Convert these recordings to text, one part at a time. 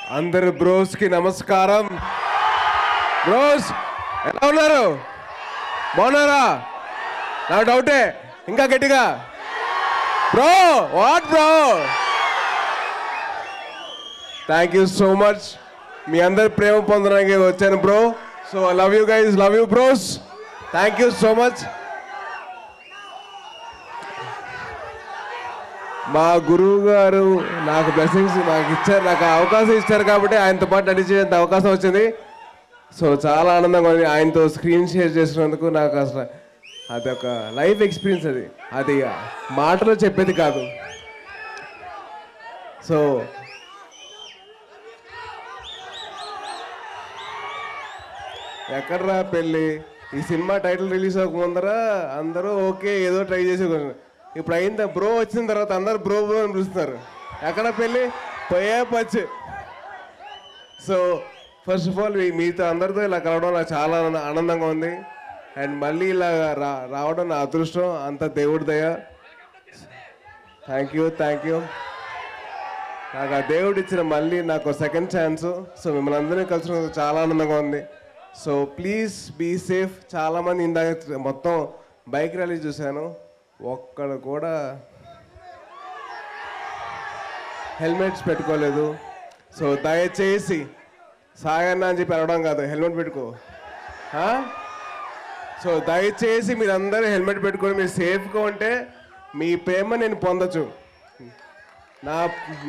అందరు బ్రోస్ కి నమస్కారం. బ్రోస్ ఎలా ఉన్నారు? బాగున్నారా? నా డౌటే, ఇంకా గట్టిగా bro. What bro? Thank you so much. మీ అందరి ప్రేమ పొందడానికి వచ్చాను bro. So love you guys, love you bros. Thank you so much. మా గురువు గారు నాకు బ్లెస్సింగ్స్ నాకు ఇచ్చారు, నాకు అవకాశం ఇచ్చారు కాబట్టి ఆయనతో పాటు నడిచేంత అవకాశం వచ్చింది. సో చాలా ఆనందంగా ఉంది ఆయనతో స్క్రీన్ షేర్ చేసినందుకు. నాకు అసలు అదొక లైఫ్ ఎక్స్పీరియన్స్, అది మాటలో చెప్పేది కాదు. సో ఎక్కడ్రా పెళ్ళి, ఈ సినిమా టైటిల్ రిలీజ్ అవ్వకముందర అందరూ ఓకే ఏదో ట్రై చేసే, ఇప్పుడు అయిందా బ్రో వచ్చిన తర్వాత అందరూ బ్రో బ్రో అని పిలుస్తున్నారు. ఎక్కడ పెళ్ళి పోయే పచ్చి. సో ఫస్ట్ ఆఫ్ ఆల్ మీతో అందరితో ఇలా కలవడం నాకు చాలా ఆనందంగా ఉంది. అండ్ మళ్ళీ ఇలా రావడం నా అదృష్టం, అంత దేవుడి దయ. Thank you, thank you. నాకు ఆ దేవుడు ఇచ్చిన మళ్ళీ నాకు సెకండ్ ఛాన్స్. సో మిమ్మల్ని అందరినీ కలిసినందుకు చాలా ఆనందంగా ఉంది. So please be safe. చాలామంది ఇందాక మొత్తం బైక్ ర్యాలీ చూశాను, ఒక్కడు కూడా హెల్మెట్స్ పెట్టుకోలేదు. సో దయచేసి సాగన్న అని చెప్పి అడగడం కాదు, హెల్మెట్ పెట్టుకో. సో దయచేసి మీరందరూ హెల్మెట్ పెట్టుకొని మీరు సేఫ్గా ఉంటే మీ ప్రేమ నేను పొందొచ్చు.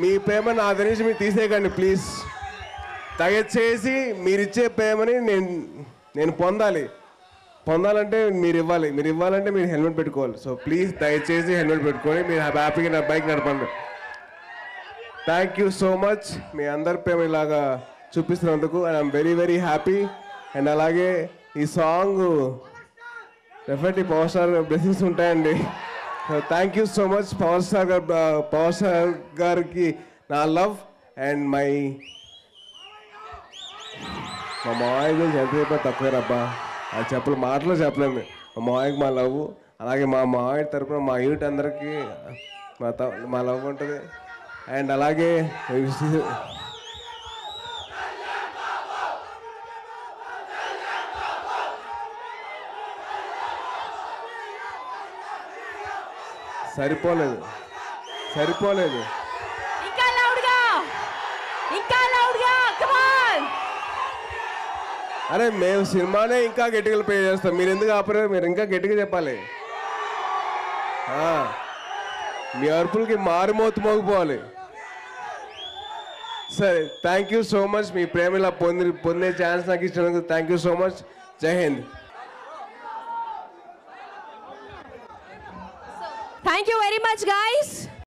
మీ ప్రేమ నా దగ్గర నుంచి మీరు తీసేయకండి ప్లీజ్. దయచేసి మీరిచ్చే ప్రేమని నేను పొందాలంటే మీరు ఇవ్వాలంటే మీరు హెల్మెట్ పెట్టుకోవాలి. సో ప్లీజ్ దయచేసి హెల్మెట్ పెట్టుకొని మీరు హ్యాపీగా నా బైక్ నడపండి. Thank you so much. మీ అందరి ప్రేమ ఇలాగా చూపిస్తున్నందుకు I'm very very happy. And అలాగే ఈ song definitely power star blessings ఉంటాయండి. So thank you so much power star గారికి నా లవ్. అండ్ మా మామయ్య గురించి ఎంత చెప్పినా తక్కువే రబ్బా, అది మాటలో చెప్పలేము. మా మామయ్యకి మా లవ్, అలాగే మా మామయ్య తరపున మా యూనిట్ అందరికీ మా లవ్ ఉంటుంది. అండ్ అలాగే సరిపోలేదు. అరే మేము సినిమానే ఇంకా గట్టిగా ప్లే చేస్తాం, మీరు ఎందుకు ఆపరే? మీరు ఇంకా గట్టిగా చెప్పాలి. మీ అరుపులకి మారుమోతు మోగిపోవాలి. సరే, థ్యాంక్ యూ సో మచ్. మీ ప్రేమ ఇలా పొందే ఛాన్స్ నాకు ఇచ్చినందుకు థ్యాంక్ యూ సో మచ్. జై Hind. Thank you very much, guys.